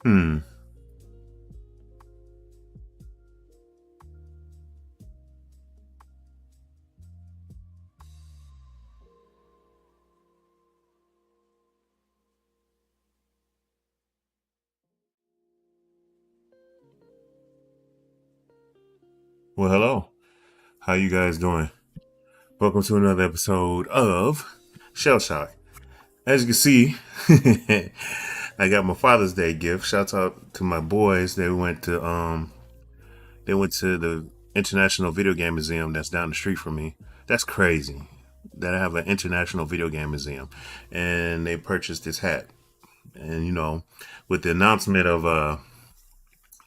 Hmm. Well, hello. How you guys doing? Welcome to another episode of ShelShock. As you can see, I got my Father's Day gift. Shout out to my boys. They went to the International Video Game Museum that's down the street from me. That's crazy. That I have an International Video Game Museum, and they purchased this hat. And with the announcement of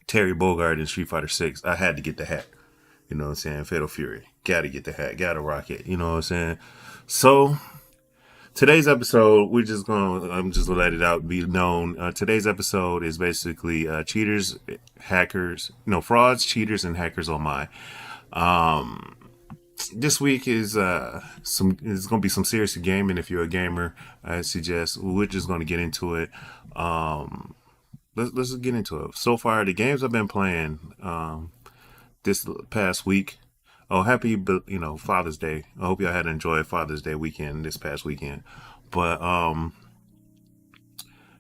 Terry Bogard in Street Fighter Six, I had to get the hat. You know what I'm saying? Fatal Fury. Gotta get the hat. Gotta rock it. You know what I'm saying? So today's episode, I'm just gonna let it out, be known. Today's episode is basically cheaters, hackers, no, frauds, cheaters, and hackers on my. This week is it's gonna be some serious gaming. If you're a gamer, I suggest we're just gonna get into it. Let's just get into it. So far, the games I've been playing this past week. Oh, happy Father's Day. I hope y'all had enjoyed Father's Day weekend this past weekend. But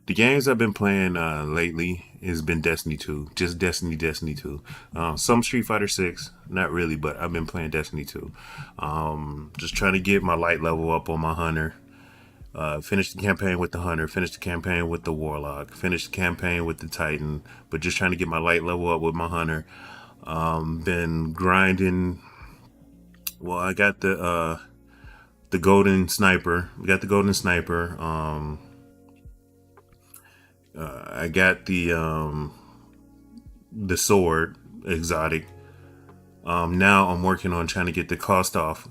the games I've been playing lately has been Destiny 2, just Destiny 2. Some Street Fighter 6, not really, but I've been playing Destiny 2. Just trying to get my light level up on my hunter. Finish the campaign with the hunter, finish the campaign with the warlock, finish the campaign with the titan, but just trying to get my light level up with my hunter. Been grinding. Well, I got the golden sniper. We got the golden sniper. I got the sword exotic. Now I'm working on trying to get the cost off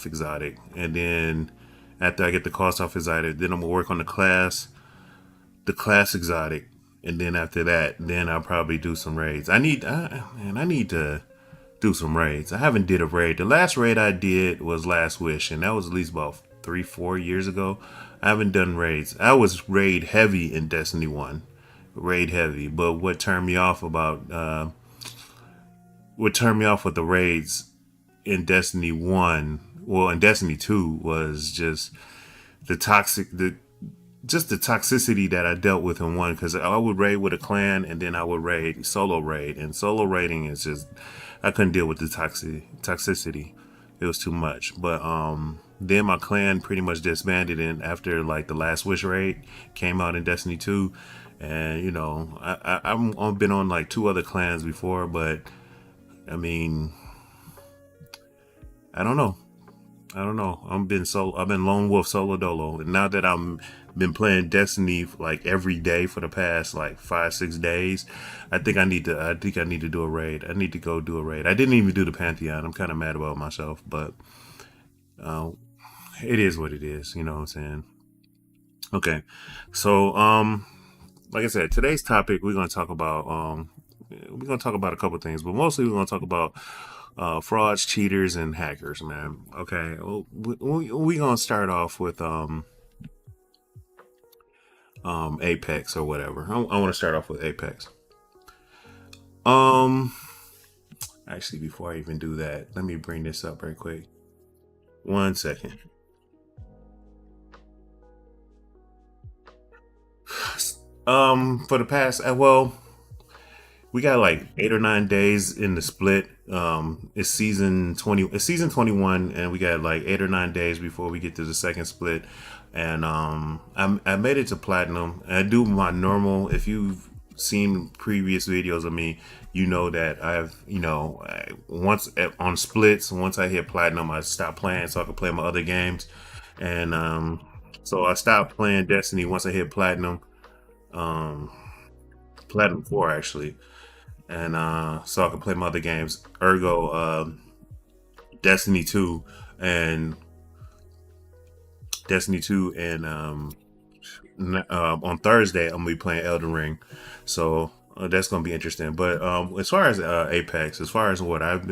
exotic, and then after I get the cost off exotic, then I'm gonna work on the class exotic, and then after that, then I'll probably do some raids. I need to do some raids. I haven't did a raid. The last raid I did was Last Wish, and that was at least about 3-4 years ago. I haven't done raids. I was raid heavy in Destiny 1, raid heavy. But what turned me off with the raids in Destiny 1, well, in Destiny 2, was just the the toxicity that I dealt with in one, because I would raid with a clan and then I would raid solo raid, and solo raiding is just, I couldn't deal with the toxicity. It was too much. But then my clan pretty much disbanded, and after like the Last Wish raid came out in Destiny 2, and I've been on like two other clans before, but I mean, I don't know. I don't know. I've been lone wolf solo dolo, and now that I'm been playing Destiny like every day for the past like 5-6 days, I think I need to do a raid. I need to go do a raid. I didn't even do the Pantheon. I'm kind of mad about myself, but uh, it is what it is. You know what I'm saying? Okay, so like I said, today's topic we're gonna talk about a couple things, but mostly we're gonna talk about frauds, cheaters, and hackers, man. Okay, well, we gonna start off with Apex or whatever. I want to start off with Apex. Um, Actually, before I even do that, let me bring this up right quick. 1 second. For the past, we got like 8 or 9 days in the split. It's season 20. It's season 21, and we got like 8 or 9 days before we get to the second split. And I made it to platinum. And I do my normal. If you've seen previous videos of me, you know that once on splits, once I hit platinum, I stop playing so I can play my other games. And so I stopped playing Destiny once I hit platinum. Um, Platinum 4 actually, and so I can play my other games. Ergo, Destiny 2 and Destiny 2 and on Thursday I'm gonna be playing Elden Ring, so that's gonna be interesting. But as far as Apex, as far as what I've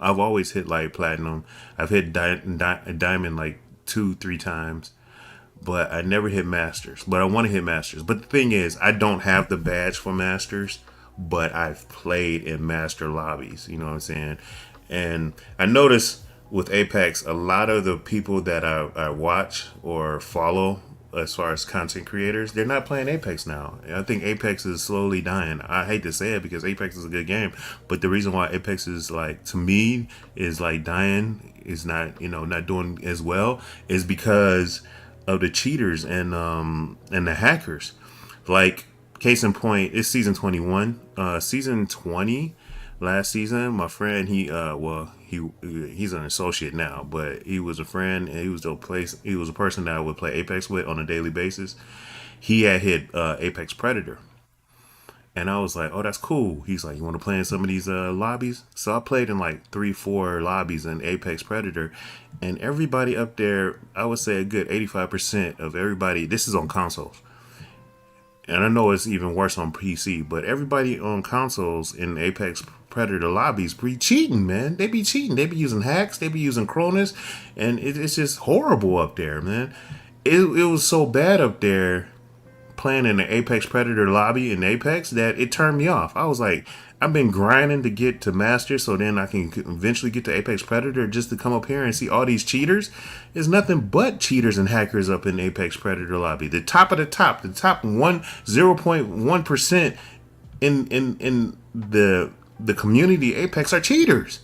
always hit like platinum. I've hit diamond like 2-3 times, but I never hit Masters. But I want to hit Masters. But the thing is, I don't have the badge for Masters, but I've played in Master lobbies. You know what I'm saying? And I notice with Apex, a lot of the people that I watch or follow as far as content creators, they're not playing Apex now. I think Apex is slowly dying. I hate to say it because Apex is a good game, but the reason why Apex is like to me is like dying is not not doing as well is because of the cheaters and the hackers. Like case in point, it's season 21. Season 20 last season, my friend he's an associate now, but he was a friend and he was a person that I would play Apex with on a daily basis. He had hit Apex Predator. And I was like, oh, that's cool. He's like, you want to play in some of these lobbies? So I played in like 3, 4 lobbies in Apex Predator. And everybody up there, I would say a good 85% of everybody, this is on consoles. And I know it's even worse on PC, but everybody on consoles in Apex Predator lobbies be cheating, man. They be cheating. They be using hacks. They be using Cronus. And it's just horrible up there, man. It was so bad up there playing in the Apex Predator lobby in Apex that it turned me off. I was like, I've been grinding to get to Master so then I can eventually get to Apex Predator just to come up here and see all these cheaters. There's nothing but cheaters and hackers up in Apex Predator lobby. The top of the top 0.1% in the community Apex are cheaters.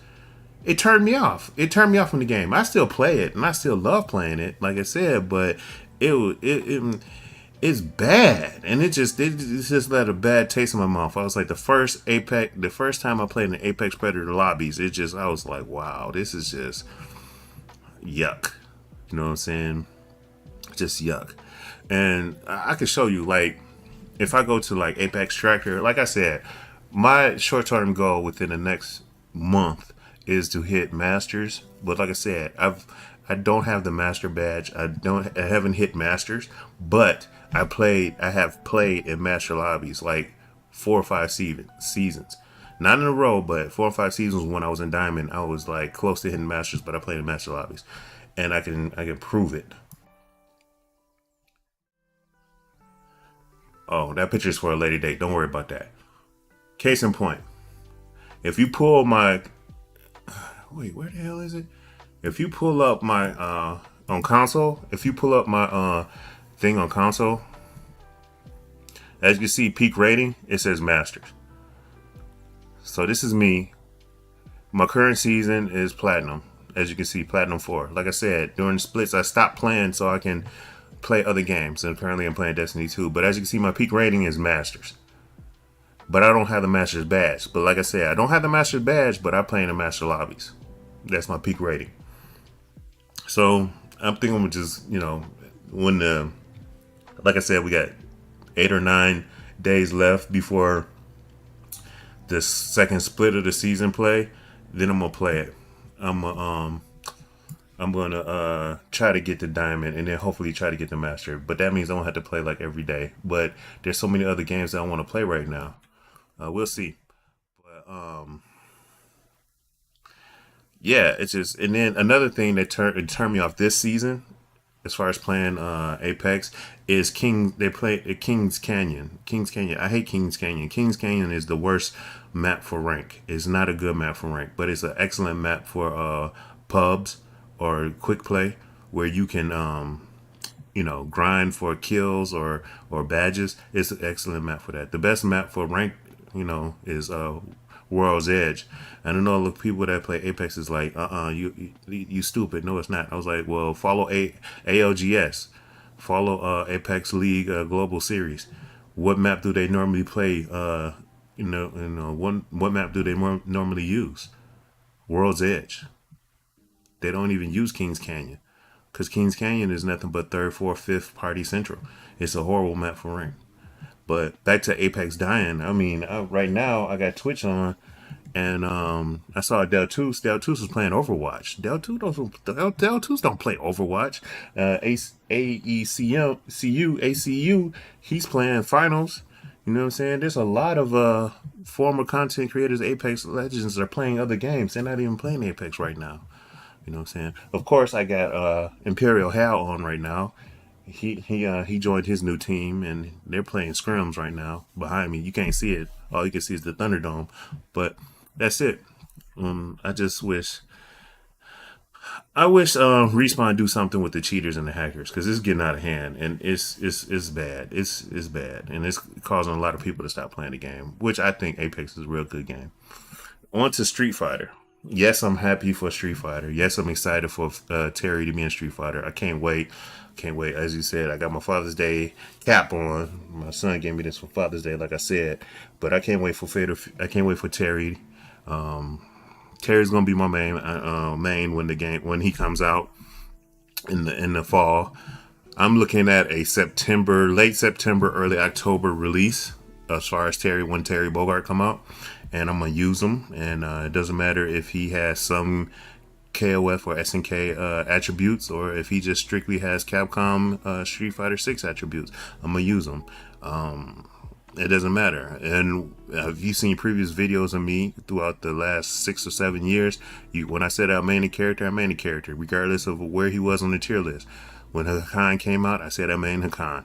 It turned me off. It turned me off from the game. I still play it and I still love playing it, like I said, but it's bad, and it just left a bad taste in my mouth. I was like the first time I played in the Apex Predator lobbies, I was like, wow, this is just yuck. You know what I'm saying? Just yuck. And I can show you, like, if I go to like Apex Tracker, like I said, my short-term goal within the next month is to hit Masters. But like I said, I don't have the Master badge. I haven't hit Masters, but I have played in Master lobbies like 4 or 5 seasons. Not in a row, but 4 or 5 seasons when I was in Diamond. I was like close to hitting Masters, but I played in Master lobbies. And I can prove it. Oh, that picture's for a later date. Don't worry about that. Case in point. If you pull my wait, where the hell is it? If you pull up my on console, if you pull up my thing on console, as you can see, peak rating, it says Masters. So this is me. My current season is Platinum. As you can see, Platinum 4. Like I said, during the splits, I stopped playing so I can play other games. And currently I'm playing Destiny 2. But as you can see, my peak rating is Masters. But I don't have the Masters badge. But like I said, I don't have the Masters badge, but I play in the Master lobbies. That's my peak rating. So I'm thinking I'm just, like I said, we got 8 or 9 days left before the second split of the season play. Then I'm gonna play it. I'm gonna try to get the diamond and then hopefully try to get the master. But that means I don't have to play like every day. But there's so many other games that I want to play right now. We'll see. But yeah, it's just, and then another thing that turned me off this season, as far as playing Apex, is They play at Kings Canyon. Kings Canyon. I hate Kings Canyon. Kings Canyon is the worst map for rank. It's not a good map for rank, but it's an excellent map for pubs or quick play where you can grind for kills or badges. It's an excellent map for that. The best map for rank, is World's Edge. And I know people that play Apex is like, you stupid. No, it's not. I was like, well, follow ALGS, follow Apex League Global Series. What map do they normally play? What map do they normally use? World's Edge. They don't even use Kings Canyon because Kings Canyon is nothing but 3rd, 4th, 5th party central. It's a horrible map for rank. But back to Apex dying. I mean, right now I got Twitch on, and I saw Del2. Del2 was playing Overwatch. Del2s don't play Overwatch. ACU, he's playing Finals. You know what I'm saying? There's a lot of former content creators, Apex Legends, are playing other games. They're not even playing Apex right now. You know what I'm saying? Of course, I got Imperial Hal on right now. He joined his new team, and they're playing scrims right now behind me. You can't see it. All you can see is the Thunderdome, but that's it. I just wish I wish Respawn do something with the cheaters and the hackers, because it's getting out of hand, and it's bad. It's bad, and it's causing a lot of people to stop playing the game. Which I think Apex is a real good game. On to Street Fighter. Yes, I'm happy for Street Fighter. Yes, I'm excited for Terry to be in Street Fighter. I can't wait. Can't wait. As you said, I got my Father's Day cap on. My son gave me this for Father's Day, like I said. But I can't wait for Fader. I can't wait for Terry. Terry's gonna be my main when he comes out in the fall. I'm looking at a late September, early October release as far as when Terry Bogard come out, and I'm gonna use him. And it doesn't matter if he has some KOF or SNK attributes, or if he just strictly has Capcom Street Fighter 6 attributes. I'm gonna use him. It doesn't matter. And have you seen previous videos of me throughout the last 6 or 7 years? When I said I main a character, I main a character, regardless of where he was on the tier list. When Hakan came out, I said I main Hakan.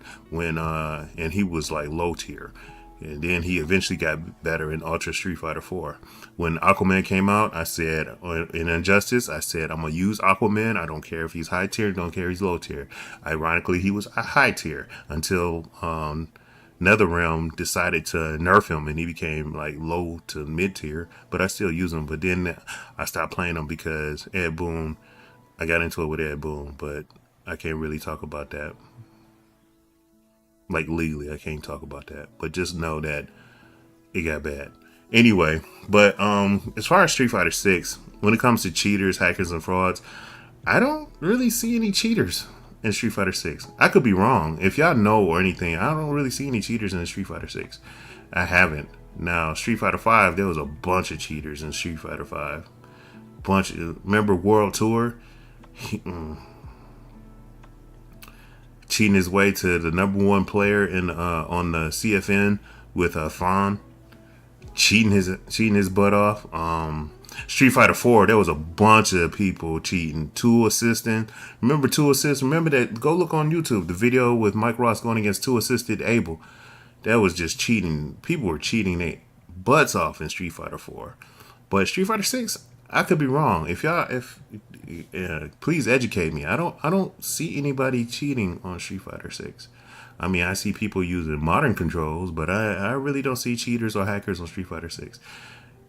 And he was like low tier. And then he eventually got better in Ultra Street Fighter 4. When Aquaman came out, I said, in Injustice, I said, I'm going to use Aquaman. I don't care if he's high tier, don't care if he's low tier. Ironically, he was a high tier until NetherRealm decided to nerf him, and he became like low to mid tier. But I still use him. But then I stopped playing him because Ed Boon, I got into it with Ed Boon, but I can't really talk about that. Like legally, I can't talk about that. But just know that it got bad. Anyway, but as far as Street Fighter 6, when it comes to cheaters, hackers, and frauds, I don't really see any cheaters in Street Fighter 6. I could be wrong. If y'all know or anything, I don't really see any cheaters in Street Fighter 6. I haven't. Now, Street Fighter 5, there was a bunch of cheaters in Street Fighter 5. Remember World Tour? Cheating his way to the #1 player in on the CFN with Fawn. Cheating his butt off. Street Fighter 4, there was a bunch of people cheating. Tool assisting. Remember Tool Assist? Remember that? Go look on YouTube. The video with Mike Ross going against Tool Assisted Abel. That was just cheating. People were cheating their butts off in Street Fighter 4. But Street Fighter 6, I could be wrong. Please educate me. I don't see anybody cheating on Street Fighter 6. I mean, I see people using modern controls, but I really don't see cheaters or hackers on Street Fighter 6.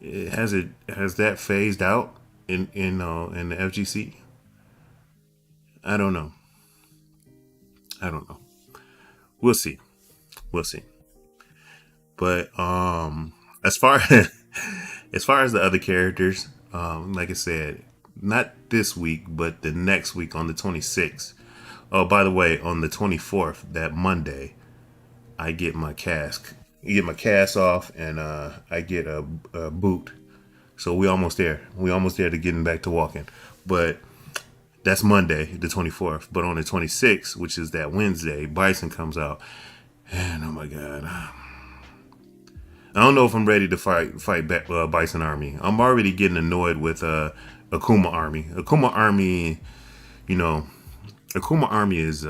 Has that phased out in the FGC? I don't know. I don't know. We'll see. We'll see. But as far as far as the other characters, like I said, not this week, but the next week on the 26th. Oh, by the way, on the 24th, that Monday, I get my cask. You get my cast off, and I get a boot. So we almost there. We almost there to getting back to walking. But that's Monday, the 24th. But on the 26th, which is that Wednesday, Bison comes out. And oh my God. I don't know if I'm ready to fight back Bison Army. I'm already getting annoyed with Akuma Army. Akuma Army, you know, Akuma Army is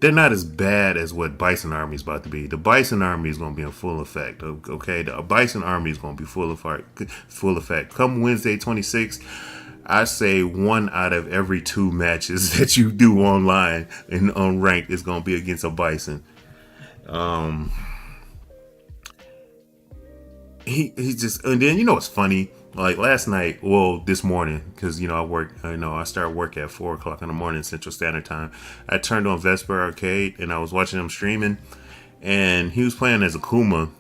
they're not as bad as what Bison Army is about to be. The Bison Army is going to be in full effect. Okay, the Bison Army is going to be full effect. Come Wednesday 26th, I say 1 out of every 2 matches that you do online and on ranked is going to be against a Bison. He just, and then what's funny? Like last night, well, this morning, because I start work at 4 o'clock in the morning Central Standard Time. I turned on Vesper Arcade and I was watching him streaming, and he was playing as Akuma,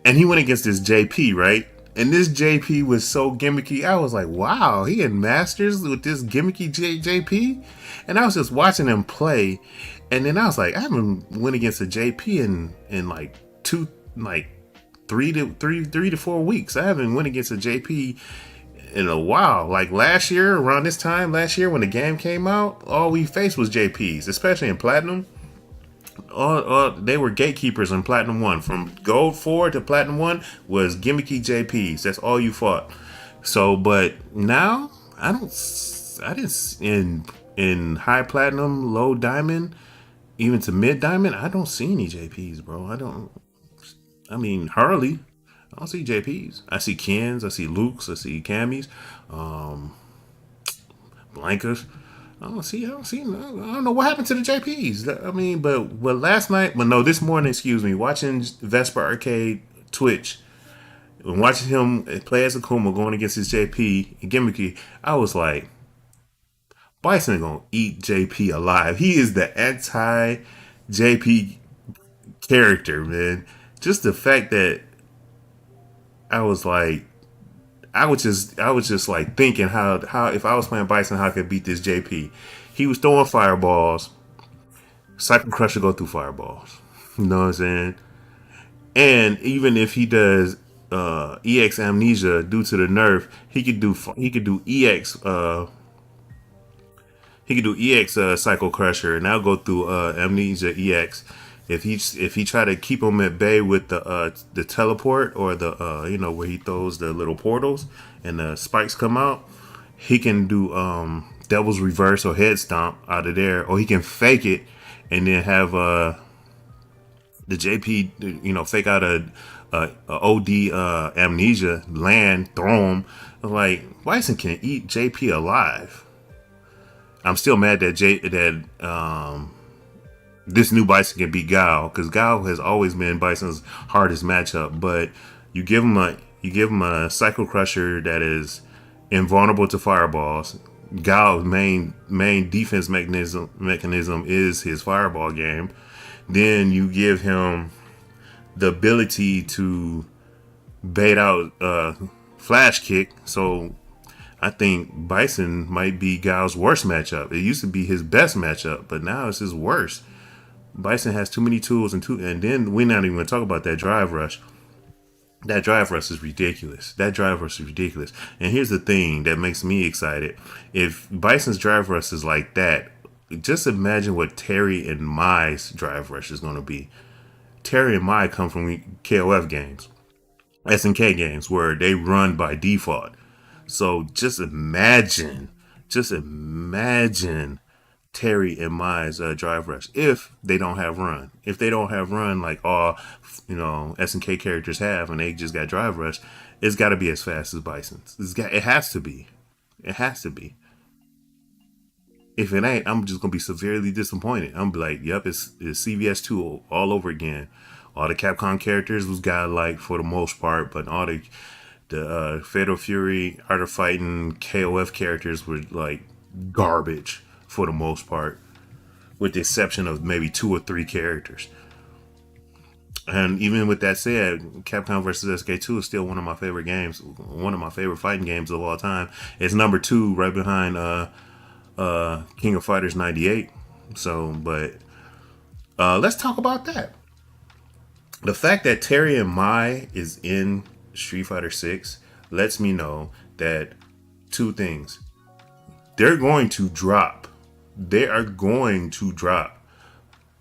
and he went against this JP, right? And this JP was so gimmicky. I was like, wow, he in Masters with this gimmicky JP, and I was just watching him play, and then I was like, I haven't went against a JP in like 3 to 4 weeks. I haven't went against a JP in a while. Like last year, around this time last year when the game came out, all we faced was JPs, especially in Platinum. They were gatekeepers in Platinum 1. From Gold 4 to Platinum 1 was gimmicky JPs. That's all you fought. So, but now, I didn't, in in high platinum, low diamond, even to mid diamond, I don't see any JPs, bro. I don't. I mean, Harley. I don't see JPs. I see Kens. I see Lukes. I see Cammies, Blancas. I don't see. I don't know what happened to the JPs. I mean, but last night, but no, this morning, excuse me, watching Vesper Arcade Twitch and watching him play as Akuma going against his JP and gimmicky, I was like, Bison gonna eat JP alive. He is the anti JP character, man. Just the fact that I was like, I was just like thinking how if I was playing Bison, how I could beat this JP. He was throwing fireballs. Cycle Crusher go through fireballs. You know what I'm saying? And even if he does EX amnesia due to the nerf, he could do EX Cycle Crusher, and I'll go through Amnesia EX. If he try to keep him at bay with the teleport or the where he throws the little portals and the spikes come out, he can do Devil's Reverse or Head Stomp out of there, or he can fake it and then have the JP fake out a OD Amnesia land throw him. Like Bison can eat JP alive. I'm still mad that this new Bison can beat Gao, because Gao has always been Bison's hardest matchup. But you give him a Cycle Crusher that is invulnerable to fireballs. Gao's main defense mechanism is his fireball game. Then you give him the ability to bait out flash kick. So I think Bison might be Gao's worst matchup. It used to be his best matchup, but now it's his worst. Bison has too many tools and then we're not even going to talk about that drive rush. That drive rush is ridiculous. And here's the thing that makes me excited. If Bison's drive rush is like that, just imagine what Terry and Mai's drive rush is going to be. Terry and Mai come from KOF games, SNK games, where they run by default. So just imagine Terry and Mai's drive rush if they don't have run. If they don't have run like all SNK characters have, and they just got drive rush, it's got to be as fast as Bison's. It has to be. It has to be. If it ain't, I'm just gonna be severely disappointed. I'm be like, yep, it's CVS two all over again. All the Capcom characters was godlike for the most part, but all the Fatal Fury, Art of Fighting, KOF characters were like garbage for the most part, with the exception of maybe two or three characters. And even with that said, Capcom vs. SK2 is still one of my favorite games, one of my favorite fighting games of all time. It's number two, right behind King of Fighters '98. So, but let's talk about that. The fact that Terry and Mai is in Street Fighter 6 lets me know that two things. They're going to drop. They are going to drop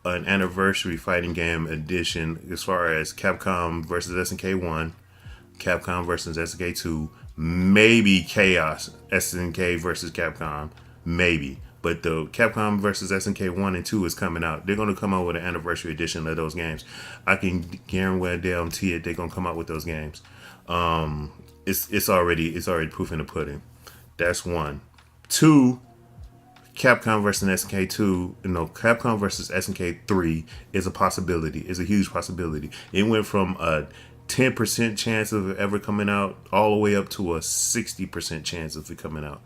an anniversary fighting game edition as far as Capcom versus SNK 1, Capcom versus SNK 2, maybe Chaos SNK versus Capcom, maybe. But the Capcom versus SNK 1 and 2 is coming out. They're going to come out with an anniversary edition of those games. I can guarantee it. They're going to come out with those games. It's already proof in the pudding. That's one. Two, Capcom versus SNK 2, Capcom versus SNK 3 is a possibility. It's a huge possibility. It went from a 10% chance of it ever coming out all the way up to a 60% chance of it coming out.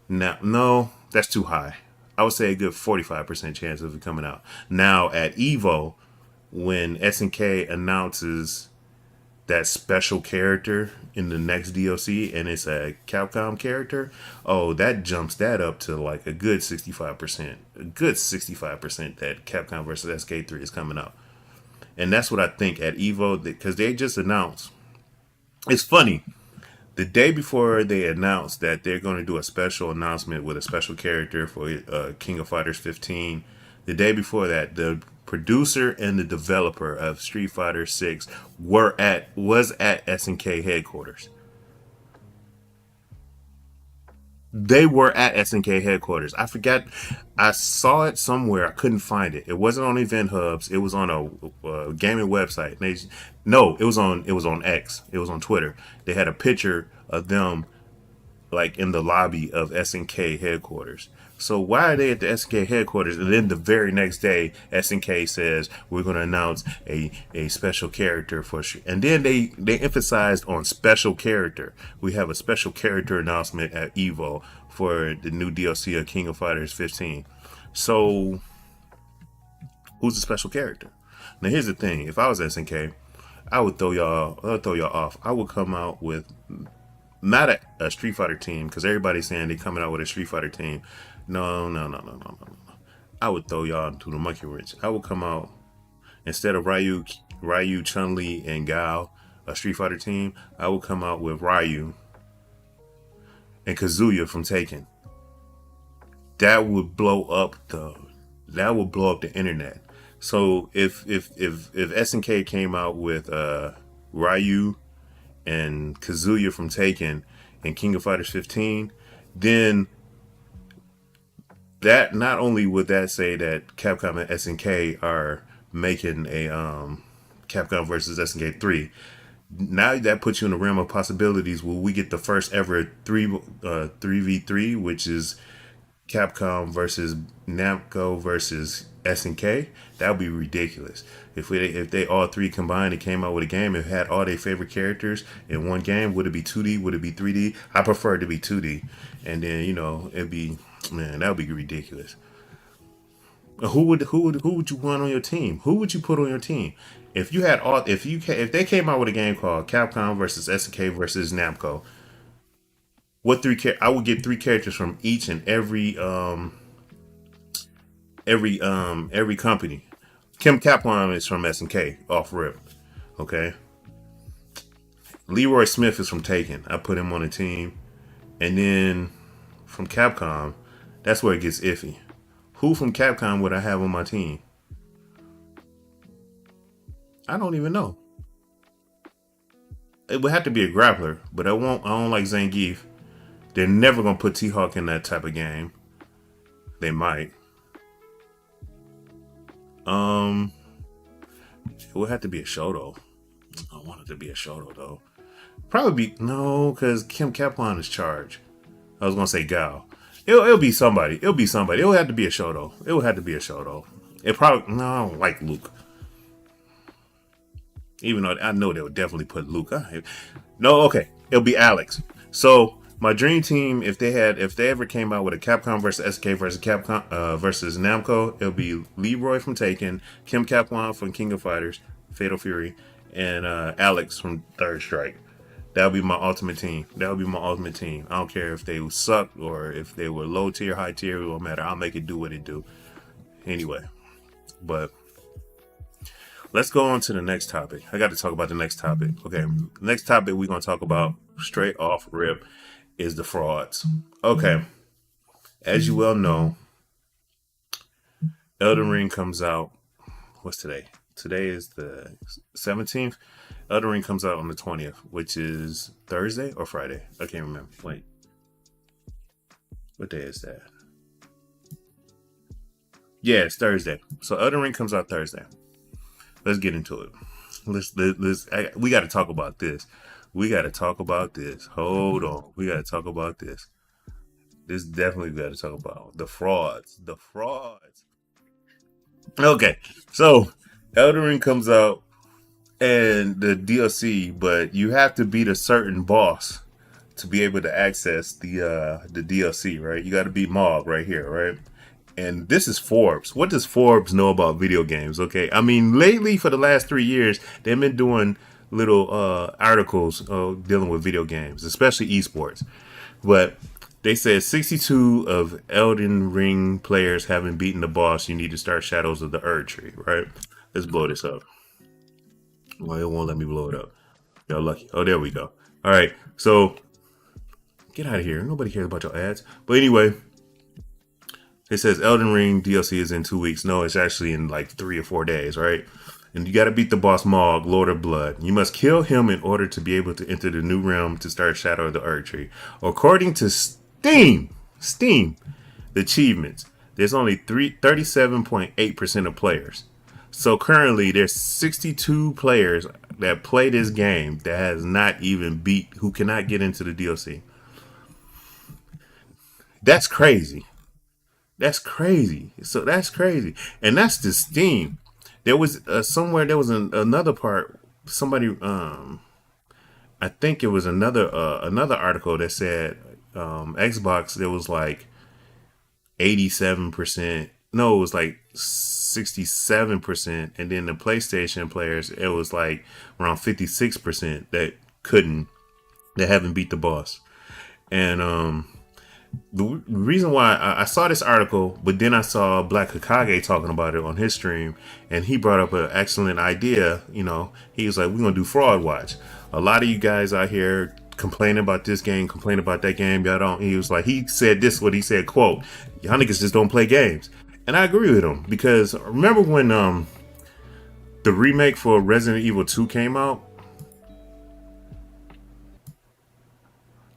Now, no, that's too high. I would say a good 45% chance of it coming out. Now, at EVO, when SNK announces that special character in the next DLC and it's a Capcom character, oh, that jumps that up to like a good 65%. A good 65% that Capcom versus SK3 is coming out. And that's what I think at EVO, because they just announced. It's funny. The day before they announced that they're going to do a special announcement with a special character for King of Fighters 15, the day before that, the producer and the developer of Street Fighter 6 was at SNK headquarters. They were at SNK headquarters. I forgot. I saw it somewhere. I couldn't find it. It wasn't on Event Hubs. It was on a gaming website. No, it was on X. It was on Twitter. They had a picture of them like in the lobby of SNK headquarters. So why are they at the SNK headquarters? And then the very next day, SNK says we're going to announce a special character for. And then they emphasized on special character. We have a special character announcement at Evo for the new DLC of King of Fighters 15. So who's the special character? Now here's the thing: if I was SNK, I would throw y'all. I'll throw y'all off. I would come out with not a Street Fighter team because everybody's saying they're coming out with a Street Fighter team. No, no, no, no, no, no, no. I would throw y'all into the monkey wrench. I would come out instead of Ryu, Chun Li, and Gao, a Street Fighter team. I would come out with Ryu and Kazuya from Taken. That would blow up the internet. So if SNK came out with Ryu and Kazuya from Taken and King of Fighters 15, then that not only would that say that Capcom and SNK are making a Capcom versus SNK 3, now that puts you in the realm of possibilities. Will we get the first ever 3v3, which is Capcom versus Namco versus SNK? That would be ridiculous. If they all three combined and came out with a game and had all their favorite characters in one game, would it be 2D? Would it be 3D? I prefer it to be 2D, and then it'd be, man, that would be ridiculous. Who would you want on your team? Who would you put on your team? If you had all if they came out with a game called Capcom versus SNK versus Namco, I would get three characters from each and every company. Kim Kaplan is from SNK off rip. Okay. Leroy Smith is from Taken. I put him on a team. And then from Capcom, that's where it gets iffy. Who from Capcom would I have on my team? I don't even know. It would have to be a grappler, but I don't like Zangief. They're never gonna put T-Hawk in that type of game. They might. It would have to be a Shoto. I want it to be a Shoto though. Probably be no, because Kim Kaplan is charged. I was gonna say Gao. It'll be somebody. It'll be somebody. It would have to be a Shoto. It would have to be a Shoto. It probably no. I don't like Luke. Even though I know they would definitely put Luke. No, okay. It'll be Alex. So my dream team, if they ever came out with a Capcom versus SK versus Capcom versus Namco, it'll be Leroy from Taken, Kim Kaplan from King of Fighters, Fatal Fury, and Alex from Third Strike. That would be my ultimate team. That would be my ultimate team. I don't care if they suck or if they were low tier, high tier. It won't matter. I'll make it do what it do. Anyway, but let's go on to the next topic. I got to talk about the next topic. Okay, next topic we're gonna talk about straight off rip is the frauds. Okay, as you well know, Elden Ring comes out. What's today? Today is the 17th. Elden Ring comes out on the 20th, which is Thursday or Friday. I can't remember. Wait, what day is that? Yeah, it's Thursday. So Elden Ring comes out Thursday. Let's get into it. We got to talk about this. We got to talk about this. Hold on. We got to talk about this. This definitely got to talk about the frauds. The frauds. Okay. So Elden Ring comes out and the DLC, but you have to beat a certain boss to be able to access the DLC, right? You got to beat Mog right here, right? And this is Forbes. What does Forbes know about video games? Okay, I mean, lately for the last 3 years, they've been doing little articles dealing with video games, especially esports. But they said 62 of Elden Ring players haven't beaten the boss. You need to start Shadows of the Erdtree, right? Let's blow this up. Well, it won't let me blow it up. Y'all lucky. Oh, there we go. All right, so get out of here. Nobody cares about your ads. But anyway, it says Elden Ring DLC is in 2 weeks. No, it's actually in like 3 or 4 days, right? And you got to beat the boss Mog, Lord of Blood. You must kill him in order to be able to enter the new realm to start Shadow of the Erdtree. According to Steam, the achievements. There's only 37.8% of players. So currently, there's 62 players that play this game that has not even beat, who cannot get into the DLC. That's crazy. That's crazy. So that's crazy, and that's the Steam. There was somewhere there was another part. Somebody, I think it was another article that said Xbox. There was like 87%. No, it was like 67%, and then the PlayStation players, it was like around 56% that couldn't, that haven't beat the boss. And the reason why I saw this article, but then I saw Black Hokage talking about it on his stream, and he brought up an excellent idea. He was like, "We're gonna do fraud watch." A lot of you guys out here complaining about this game, complaining about that game. Y'all don't. He was like, he said this. What he said, quote, "Y'all niggas just don't play games," and I agree with him because remember when the remake for Resident Evil 2 came out,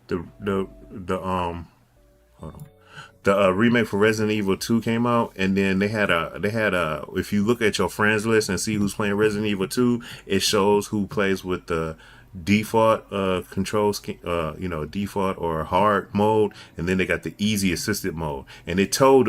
the hold on. The remake for Resident Evil 2 came out, and then they had a if you look at your friends list and see who's playing Resident Evil 2, it shows who plays with the default controls, default or hard mode, and then they got the easy assisted mode. And they told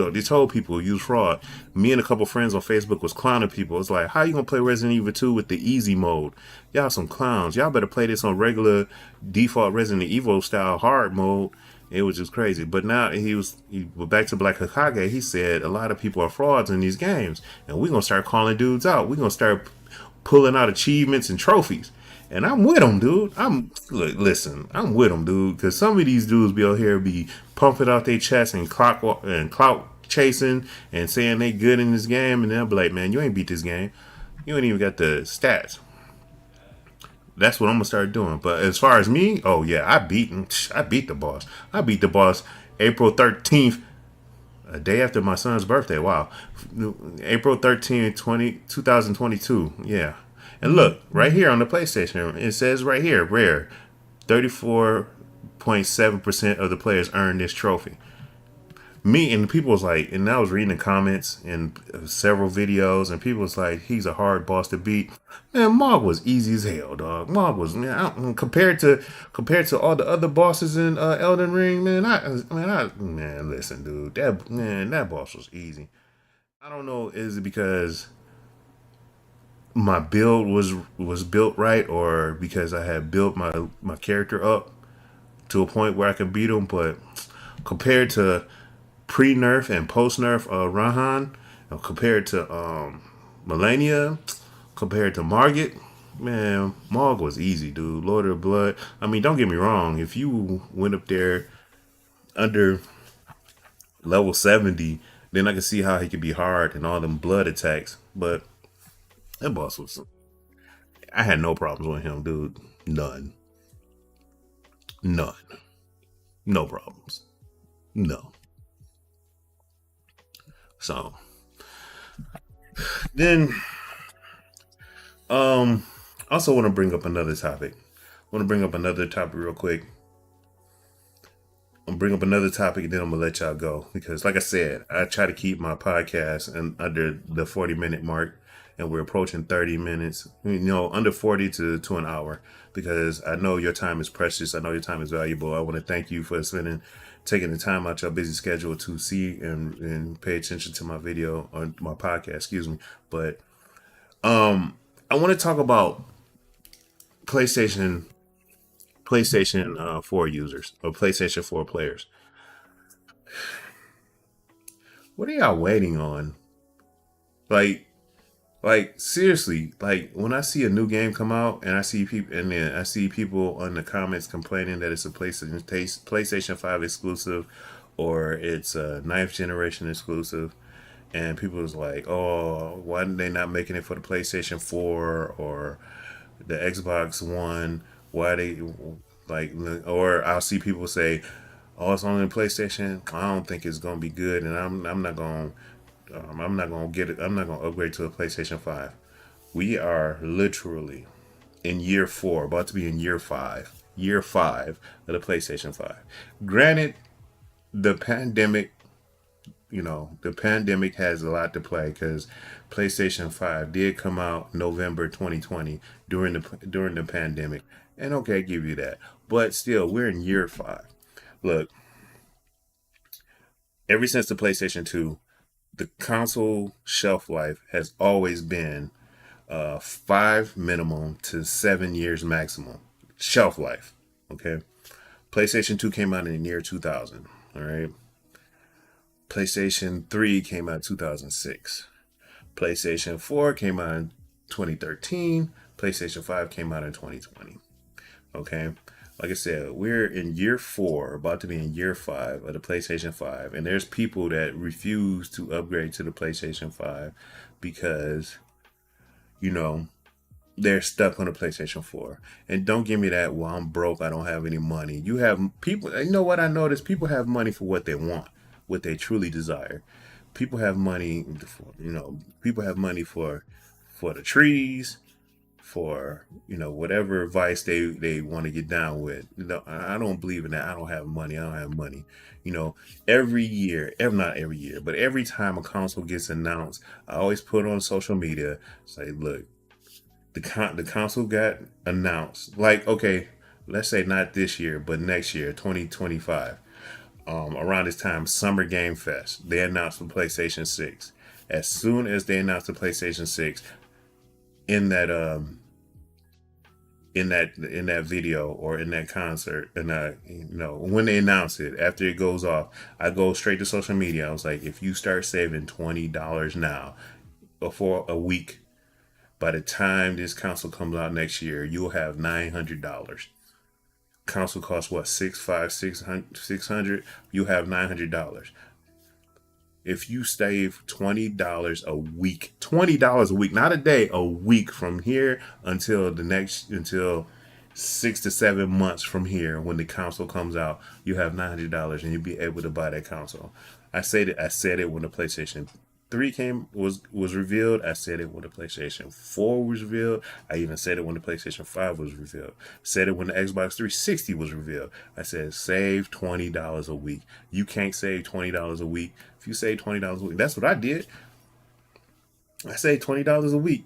people use fraud. Me and a couple friends on Facebook was clowning people. It's like, how you gonna play Resident Evil 2 with the easy mode? Y'all some clowns. Y'all better play this on regular default Resident Evil style hard mode. It was just crazy. But now back to Black Hokage. He said a lot of people are frauds in these games, and we're gonna start calling dudes out. We're gonna start pulling out achievements and trophies. And I'm with them, dude. I'm with them, dude. Because some of these dudes be out here be pumping out their chest and clout chasing and saying they good in this game, and they'll be like, man, you ain't beat this game. You ain't even got the stats. That's what I'm gonna start doing. But as far as me, oh yeah, I beat the boss. I beat the boss April 13th, a day after my son's birthday. Wow, April 13th, 2022. Yeah, and look right here on the PlayStation, it says right here, rare. 34.7% of the players earned this trophy. Me and people was like, and I was reading the comments in several videos, and people was like, he's a hard boss to beat. Man, Mog was easy as hell, dog. Mog was, man, compared to all the other bosses in Elden Ring, man, listen, dude, that boss was easy. I don't know, is it because my build was built right, or because I had built my character up to a point where I could beat him, but compared to pre-nerf and post-nerf Rahan, compared to Melania, compared to Margit, man, Morg was easy, dude. Lord of Blood. I mean, don't get me wrong. If you went up there under level 70, then I can see how he could be hard and all them blood attacks. But that boss was, I had no problems with him, dude. None. None. No problems. No. So then, also want to bring up another topic. Want to bring up another topic real quick. I'm bring up another topic and then I'm gonna let y'all go because, like I said, I try to keep my podcast under the 40-minute mark, and we're approaching 30 minutes. Under 40 to an hour, because I know your time is precious. I know your time is valuable. I want to thank you for taking the time out your busy schedule to see and pay attention to my video on my podcast. Excuse me, but I want to talk about PlayStation 4 users or PlayStation 4 players. What are y'all waiting on? Like, seriously, like when I see a new game come out and I see people, and then I see people on the comments complaining that it's a PlayStation 5 exclusive, or it's a ninth generation exclusive, and people is like, oh, why are they not making it for the PlayStation 4 or the Xbox One? Why they like? Or I'll see people say, oh, it's only a PlayStation. I don't think it's gonna be good, and I'm not gonna. I'm not gonna get it. I'm not gonna upgrade to a PlayStation 5. We are literally in year 4, about to be in year 5 of the PlayStation 5. Granted, the pandemic, the pandemic has a lot to play because PlayStation 5 did come out November 2020 during the pandemic. And okay, I give you that. But still, we're in year 5. Look, ever since the PlayStation 2, the console shelf life has always been 5 minimum to 7 years maximum shelf life. Okay. PlayStation 2 came out in the year 2000. All right. PlayStation 3 came out in 2006. PlayStation 4 came out in 2013. PlayStation 5 came out in 2020. Okay. Like I said, we're in year 4, about to be in year 5 of the PlayStation 5. And there's people that refuse to upgrade to the PlayStation 5 because, you know, they're stuck on the PlayStation 4. And don't give me that, well, I'm broke, I don't have any money. You have people, you know what I noticed? People have money for what they want, what they truly desire. People have money for, people have money for the trees, for, whatever vice they want to get down with. I don't believe in that. I don't have money. I don't have money. You know, every year, not every year, but every time a console gets announced, I always put on social media, say, look, the console got announced. Like, okay, let's say not this year, but next year, 2025. Around this time, Summer Game Fest, they announced the PlayStation 6. As soon as they announced the PlayStation 6, in that in that video or in that concert, and when they announce it, after it goes off, I go straight to social media. I was like, if you start saving $20 now, for a week, by the time this console comes out next year, you'll have $900. Console costs what, 600? You have $900. If you save $20 a week, $20 a week, not a day, a week from here until 6 to 7 months from here, when the console comes out, you have $900 and you'll be able to buy that console. I said it when the PlayStation 3 was revealed. I said it when the PlayStation 4 was revealed. I even said it when the PlayStation 5 was revealed. Said it when the Xbox 360 was revealed. I said save $20 a week. You can't save $20 a week. If you save $20 a week, that's what I did. I saved $20 a week.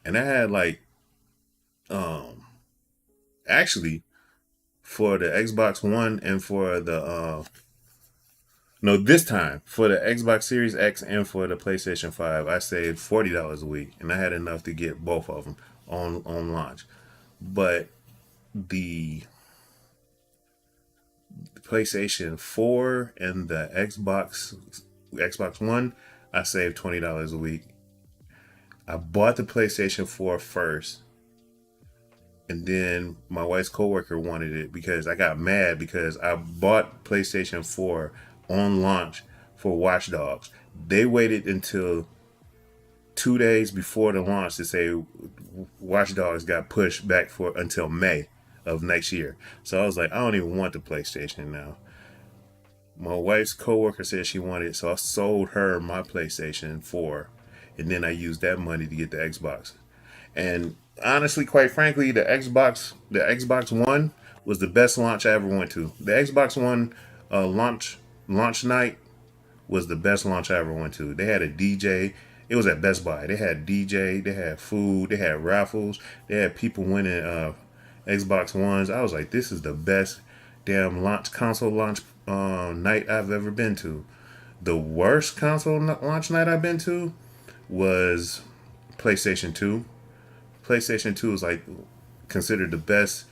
And I had like actually, for the Xbox One and for the no, this time for the Xbox Series X and for the PlayStation 5, I saved $40 a week, and I had enough to get both of them on launch. But the PlayStation 4 and the Xbox One, I saved $20 a week. I bought the PlayStation 4 first, and then my wife's coworker wanted it because I got mad because I bought PlayStation 4 on launch for Watch Dogs. They waited until 2 days before the launch to say Watch Dogs got pushed back for until May of next year. So I was like, I don't even want the PlayStation now. My wife's coworker said she wanted it, so I sold her my PlayStation 4, and then I used that money to get the Xbox. And honestly, quite frankly, the Xbox One was the best launch I ever went to. The Xbox One launch night was the best launch I ever went to. They had a DJ. It was at Best Buy. They had DJ. They had food. They had raffles. They had people winning Xbox Ones. I was like, this is the best damn console launch night I've ever been to. The worst console launch night I've been to was PlayStation 2. PlayStation 2 is like considered the best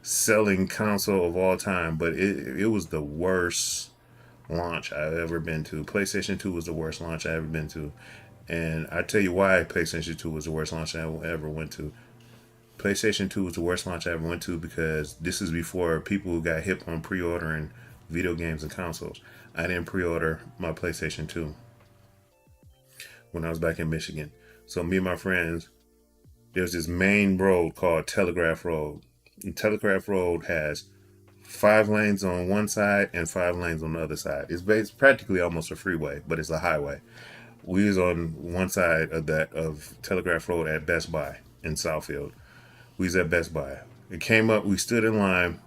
selling console of all time, but it was the worst launch I've ever been to. PlayStation 2 was the worst launch I ever been to. And I tell you why PlayStation 2 was the worst launch I ever went to. PlayStation 2 was the worst launch I ever went to because this is before people got hip on pre-ordering video games and consoles. I didn't pre-order my PlayStation 2 when I was back in Michigan. So me and my friends, there's this main road called Telegraph Road. And Telegraph Road has 5 lanes on one side and 5 lanes on the other side. It's practically almost a freeway, but it's a highway. We was on one side of Telegraph Road at Best Buy in Southfield. We was at Best Buy. It came up, we stood in line.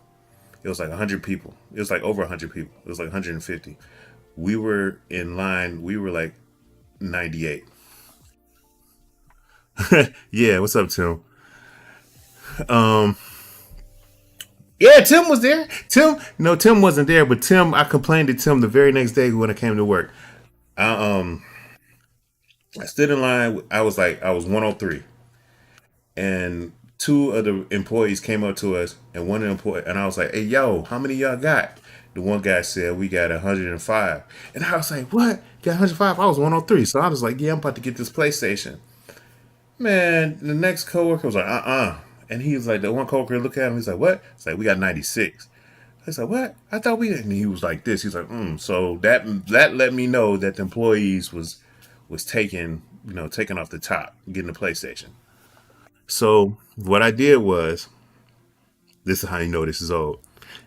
It was like 100 people. It was like over 100 people. It was like 150. We were in line. We were like 98. Yeah, what's up, Tim? Yeah, Tim was there. Tim, no, Tim wasn't there, but Tim, I complained to Tim the very next day when I came to work. I I stood in line. I was 103, and two of the employees came up to us, and one of the employees, and I was like, "Hey, yo, how many y'all got?" The one guy said we got 105, and I was like, "What? You got 105?" I was 103, so I was like, "Yeah, I'm about to get this PlayStation." Man, the next coworker was like, and he was like, the one coworker looked at him, he's like, "What?" It's like, "We got 96." I said, "What? I thought we didn't." And he was like this. He's like, So that let me know that the employees was taking taking off the top, getting the PlayStation. So what I did was, this is how you know this is old.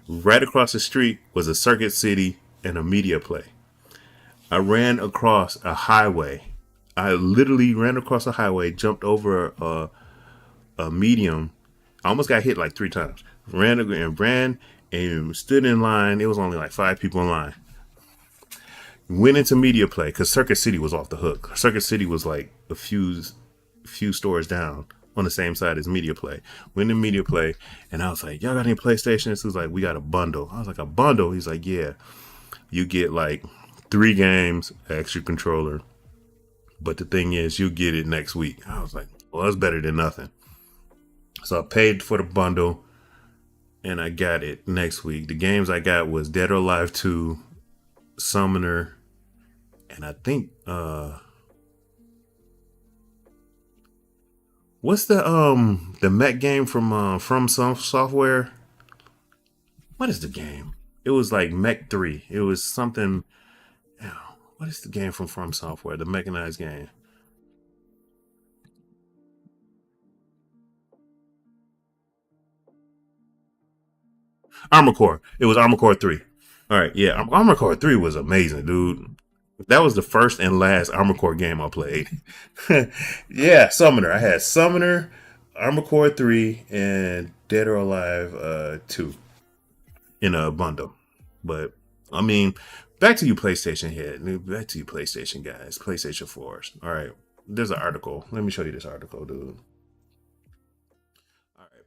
Right across the street was a Circuit City and a Media Play. I ran across a highway. I literally ran across a highway, jumped over a medium. I almost got hit like 3 times. Ran and stood in line. It was only like 5 people in line. Went into Media Play because Circuit City was off the hook. Circuit City was like a few stores down on the same side as Media Play. Went to Media Play, and I was like, "Y'all got any PlayStations?" He was like, "We got a bundle." I was like, "A bundle?" He's like, "Yeah, you get like 3 games, extra controller, but the thing is, you get it next week." I was like, "Well, that's better than nothing." So I paid for the bundle, and I got it next week. The games I got was Dead or Alive 2, Summoner, and I think what's the mech game from some software? What is the game? It was like Mech 3. It was something. What is the game from software? The mechanized game. Armor Core. It was Armor Core 3. All right, yeah, Armor Core 3 was amazing, dude. That was the first and last Armor Core game I played. Yeah, Summoner. I had Summoner, Armor Core 3, and Dead or Alive 2 in a bundle. But, I mean, back to you, PlayStation head. Back to you, PlayStation guys. PlayStation 4s. All right, there's an article. Let me show you this article, dude. All right.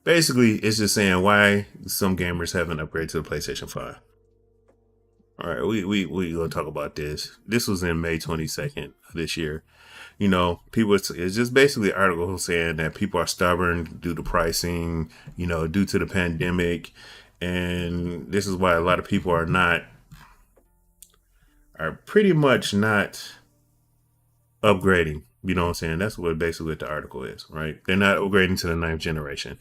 Basically, it's just saying why some gamers haven't upgraded to the PlayStation 5. All right, we gonna talk about this. This was in May 22nd of this year. People. It's just basically an article saying that people are stubborn due to pricing. Due to the pandemic, and this is why a lot of people are pretty much not upgrading. You know what I'm saying? That's what basically what the article is, right? They're not upgrading to the ninth generation.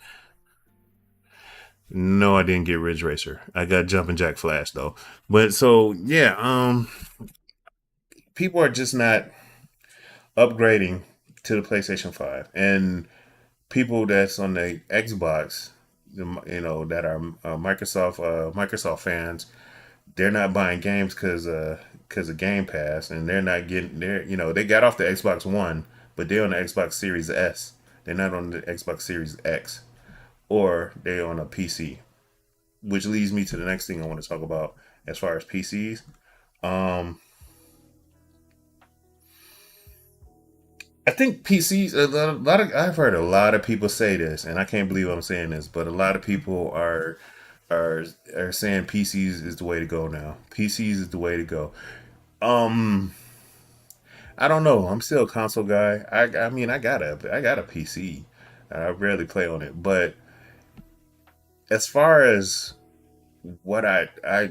No, I didn't get Ridge Racer. I got Jumpin' Jack Flash though. But so yeah, people are just not upgrading to the PlayStation 5, and people that's on the Xbox, that are Microsoft fans, they're not buying games because of Game Pass, and they're not getting they got off the Xbox One, but they're on the Xbox Series S. They're not on the Xbox Series X, or they're on a PC, which leads me to the next thing I want to talk about as far as PCs. Um, I think PCs. A lot of I've heard a lot of people say this, and I can't believe I'm saying this, but a lot of people are are saying PCs is the way to go now. PCs is the way to go. Um, I don't know. I'm still a console guy. I mean I got a PC. I rarely play on it, but as far as what I